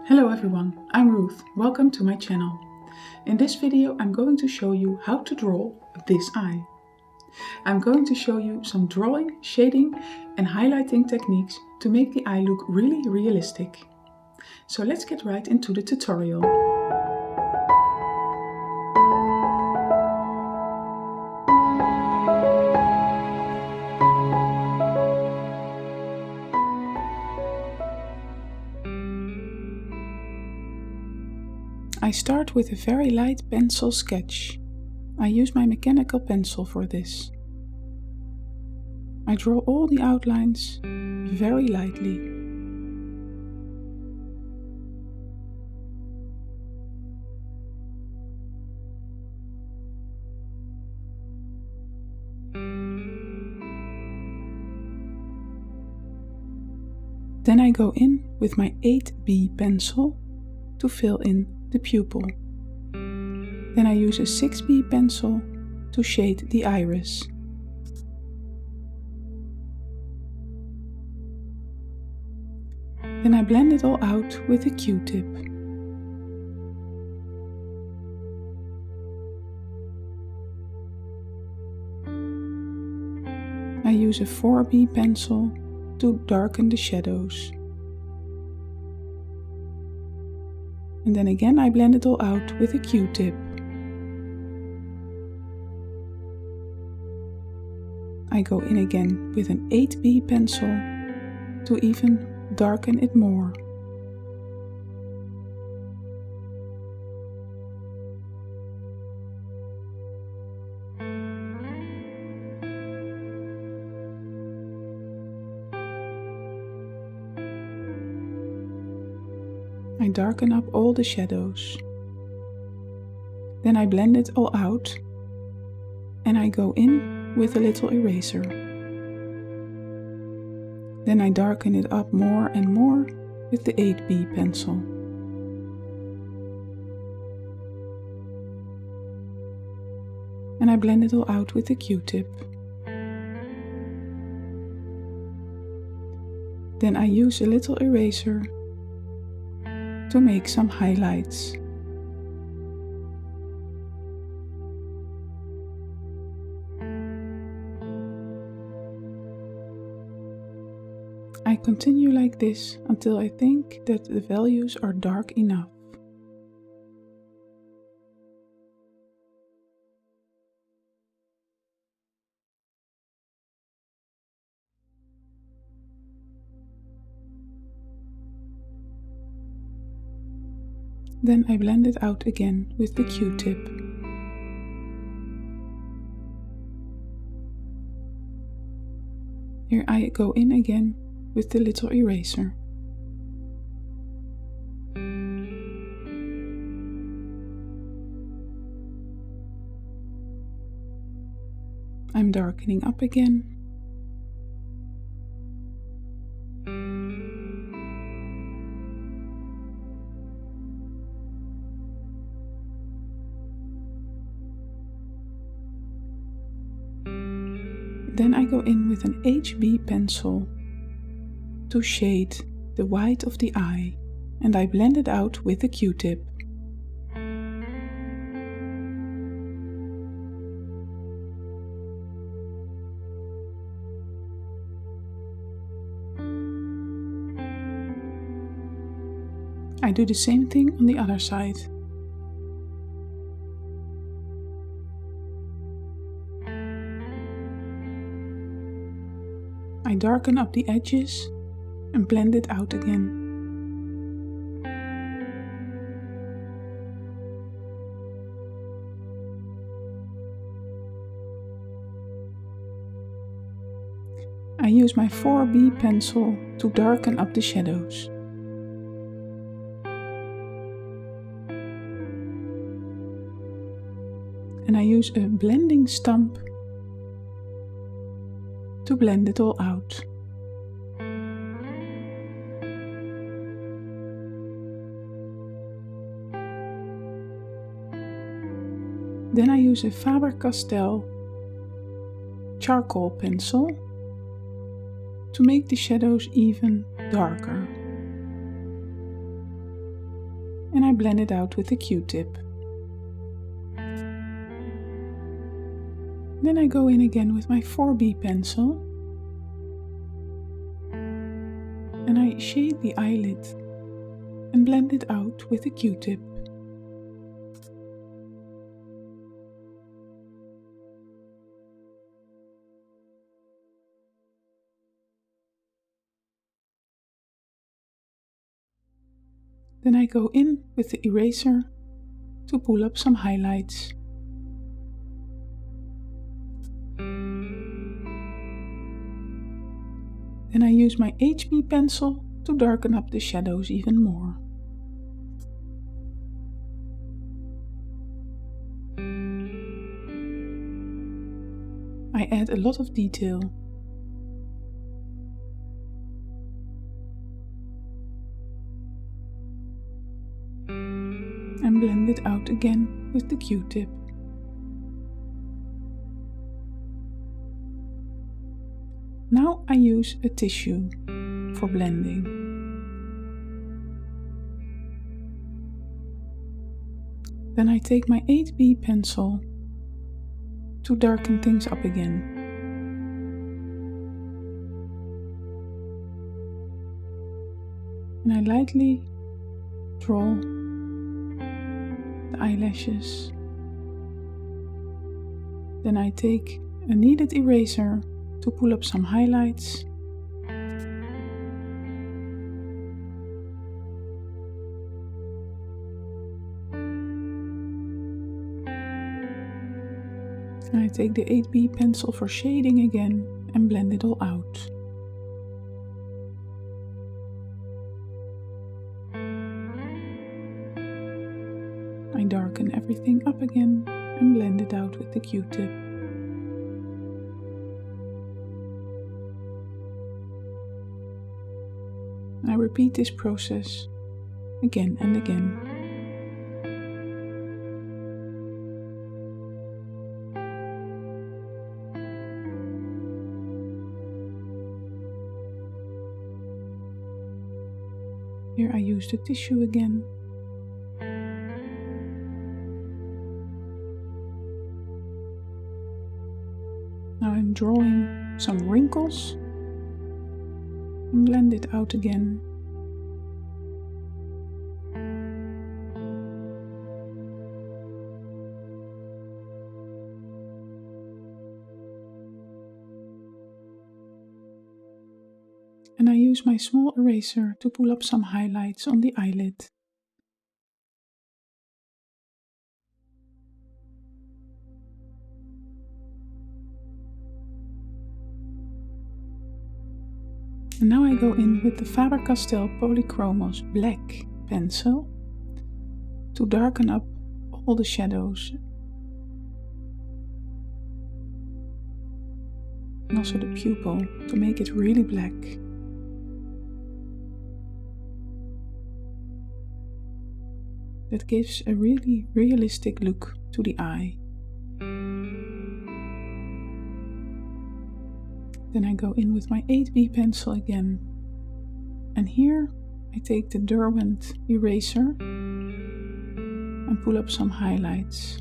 Hello everyone, I'm Ruth. Welcome to my channel. In this video I'm going to show you how to draw this eye. I'm going to show you some drawing, shading and highlighting techniques to make the eye look really realistic. So let's get right into the tutorial. I start with a very light pencil sketch. I use my mechanical pencil for this. I draw all the outlines very lightly. Then I go in with my 8B pencil to fill in the pupil. Then I use a 6B pencil to shade the iris. Then I blend it all out with a Q-tip. I use a 4B pencil to darken the shadows. And then again I blend it all out with a Q-tip. I go in again with an 8B pencil to even darken it more. I darken up all the shadows. Then I blend it all out and I go in with a little eraser. Then I darken it up more and more with the 8B pencil. And I blend it all out with the Q-tip. Then I use a little eraser to make some highlights. I continue like this until I think that the values are dark enough. Then I blend it out again with the Q-tip. Here I go in again with the little eraser. I'm darkening up again. Then I go in with an HB pencil to shade the white of the eye, and I blend it out with a Q-tip. I do the same thing on the other side. I darken up the edges and blend it out again. I use my 4B pencil to darken up the shadows. And I use a blending stump to blend it all out. Then I use a Faber-Castell charcoal pencil to make the shadows even darker. and I blend it out with a Q-tip. Then I go in again with my 4B pencil and I shade the eyelid and blend it out with a Q-tip. Then I go in with the eraser to pull up some highlights. Then I use my HB pencil to darken up the shadows even more. I add a lot of detail. And blend it out again with the Q-tip. Now I use a tissue for blending. Then I take my 8B pencil to darken things up again. And I lightly draw the eyelashes. Then I take a kneaded eraser to pull up some highlights. And I take the 8B pencil for shading again and blend it all out. I darken everything up again and blend it out with the Q-tip. I repeat this process again and again. Here I use the tissue again. Now I'm drawing some wrinkles and blend it out again. And I use my small eraser to pull up some highlights on the eyelid. And now I go in with the Faber-Castell Polychromos black pencil to darken up all the shadows and also the pupil to make it really black. That gives a really realistic look to the eye. Then I go in with my 8B pencil again. And here I take the Derwent eraser and pull up some highlights.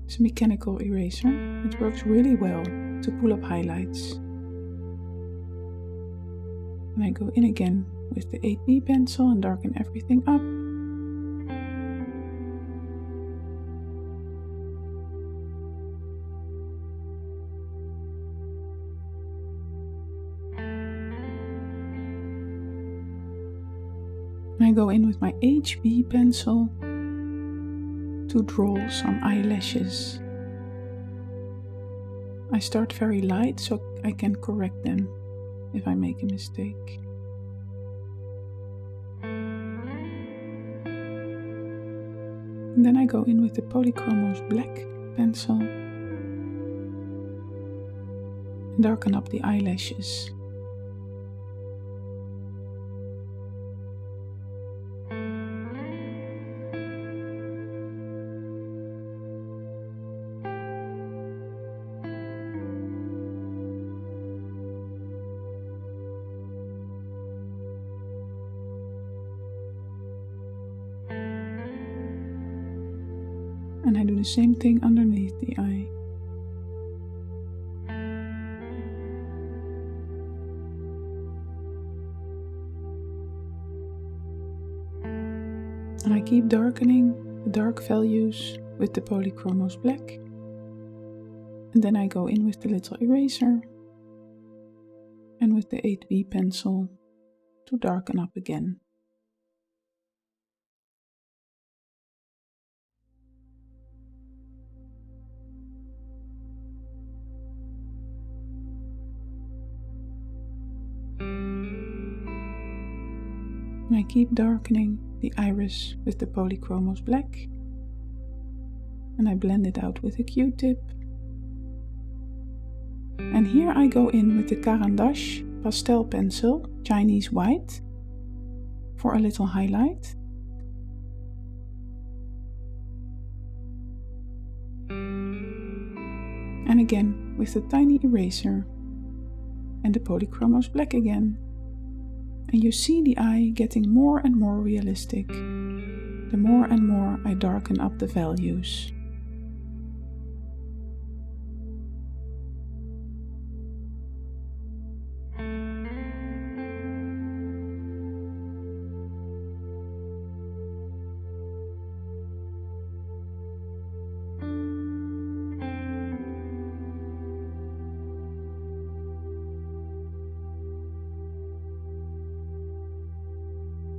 It's a mechanical eraser. It works really well to pull up highlights. And I go in again with the 8B pencil and darken everything up. And I go in with my HB pencil to draw some eyelashes. I start very light so I can correct them if I make a mistake. And then I go in with the Polychromos black pencil and darken up the eyelashes. And I do the same thing underneath the eye. And I keep darkening the dark values with the Polychromos black. And then I go in with the little eraser and with the 8B pencil to darken up again. And I keep darkening the iris with the Polychromos black, and I blend it out with a Q-tip. And here I go in with the Caran pastel pencil, Chinese white, for a little highlight. And again with the tiny eraser and the Polychromos black again. And you see the eye getting more and more realistic, the more and more I darken up the values.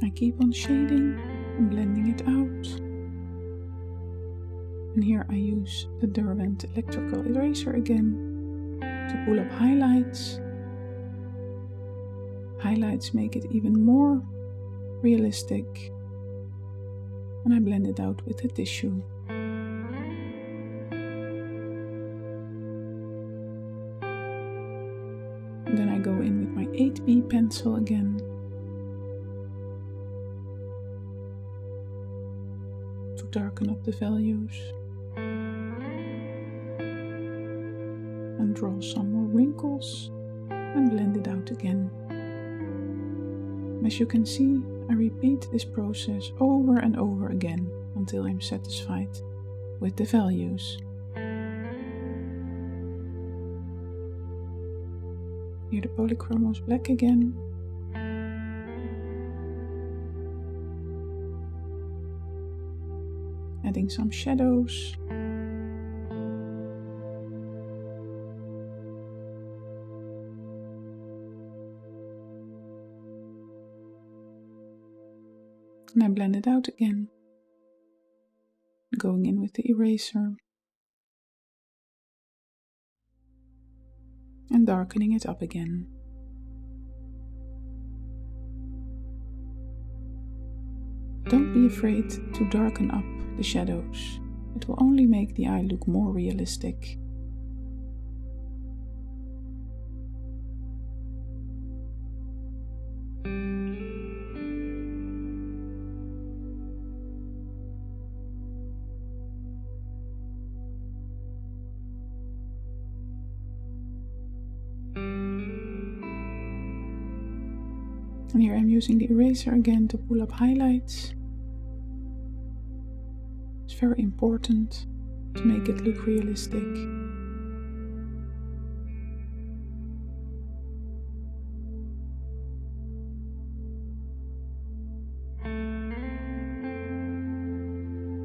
I keep on shading and blending it out. And here I use the Derwent electrical eraser again to pull up highlights. Highlights make it even more realistic. And I blend it out with a tissue. And then I go in with my 8B pencil again. Darken up the values and draw some more wrinkles and blend it out again. As you can see, I repeat this process over and over again until I'm satisfied with the values. Here the Polychromos black again. Adding some shadows. And I blend it out again. Going in with the eraser. And darkening it up again. Don't be afraid to darken up the shadows. It will only make the eye look more realistic. And here I'm using the eraser again to pull up highlights. It's very important to make it look realistic.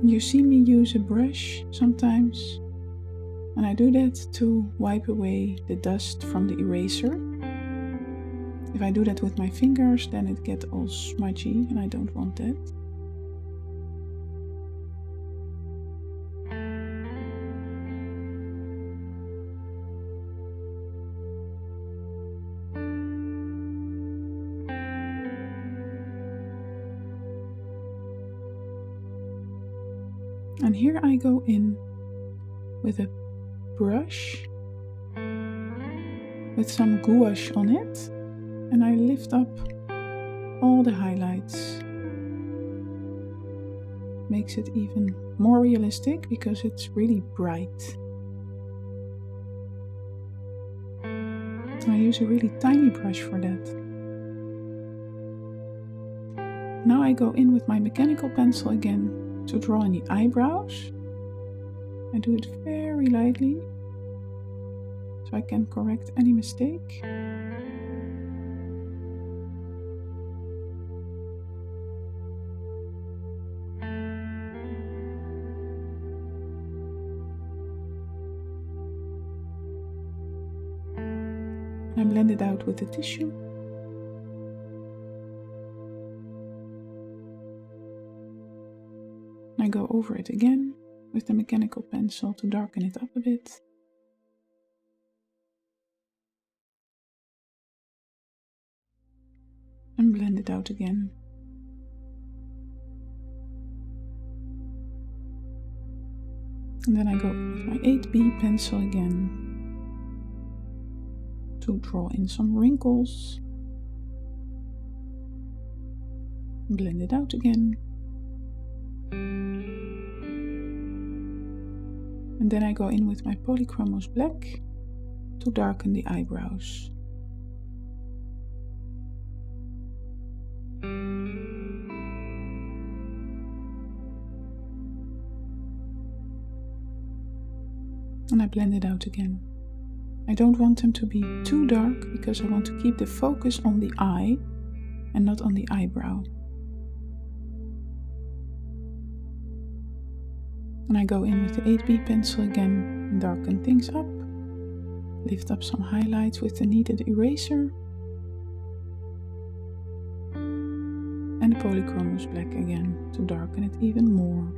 You see me use a brush sometimes, and I do that to wipe away the dust from the eraser. If I do that with my fingers, then it gets all smudgy, and I don't want that. And here I go in with a brush with some gouache on it, and I lift up all the highlights. Makes it even more realistic because it's really bright. I use a really tiny brush for that. Now I go in with my mechanical pencil again to draw in the eyebrows. I do it very lightly so I can correct any mistake. I blend it out with the tissue. I go over it again with the mechanical pencil to darken it up a bit. And blend it out again. And then I go with my 8B pencil again to draw in some wrinkles. Blend it out again. And then I go in with my Polychromos black to darken the eyebrows. And I blend it out again. I don't want them to be too dark because I want to keep the focus on the eye and not on the eyebrow. And I go in with the 8B pencil again and darken things up. Lift up some highlights with the Kneaded eraser. And the Polychromos black again to darken it even more.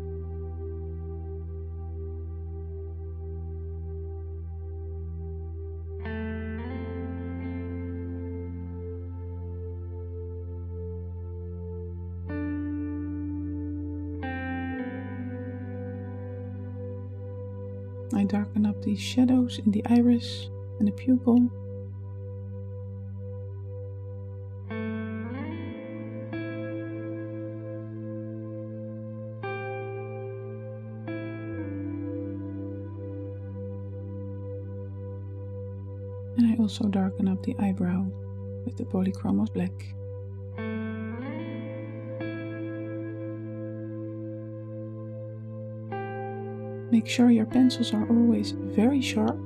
I darken up these shadows in the iris and the pupil. And I also darken up the eyebrow with the Polychromos black. Make sure your pencils are always very sharp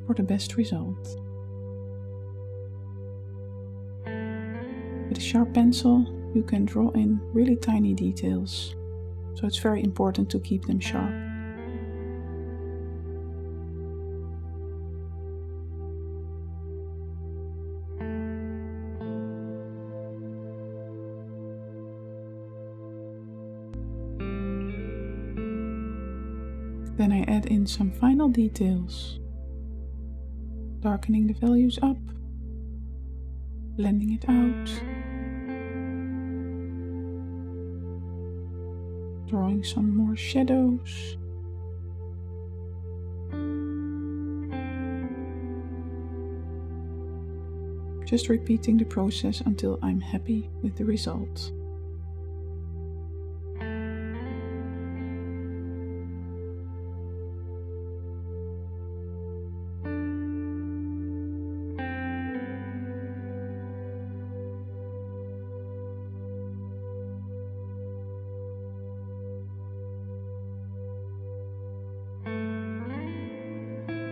for the best result. With a sharp pencil, you can draw in really tiny details, so it's very important to keep them sharp. Then I add in some final details, darkening the values up, blending it out, drawing some more shadows, just repeating the process until I'm happy with the result.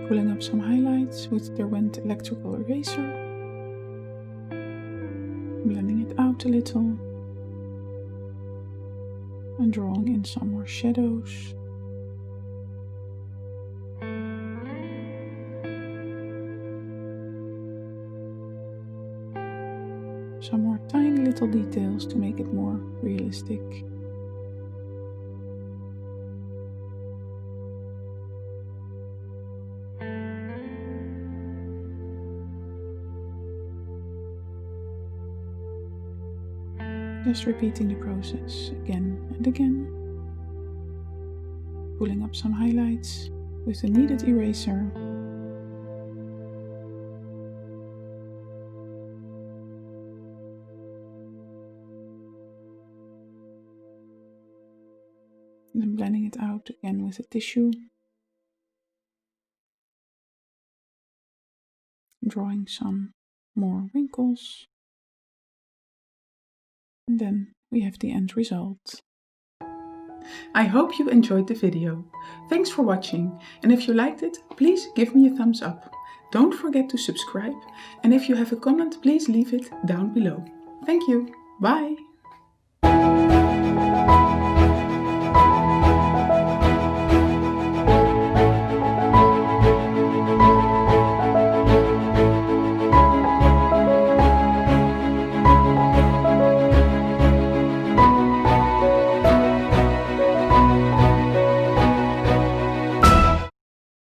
Pulling up some highlights with Derwent electrical eraser, blending it out a little, and drawing in some more shadows. Some more tiny little details to make it more realistic. Just repeating the process again and again. Pulling up some highlights with the Kneaded eraser. And then blending it out again with a tissue. Drawing some more wrinkles. And then we have the end result. I hope you enjoyed the video. Thanks for watching, and if you liked it, please give me a thumbs up. Don't forget to subscribe, and if you have a comment, please leave it down below. Thank you. Bye.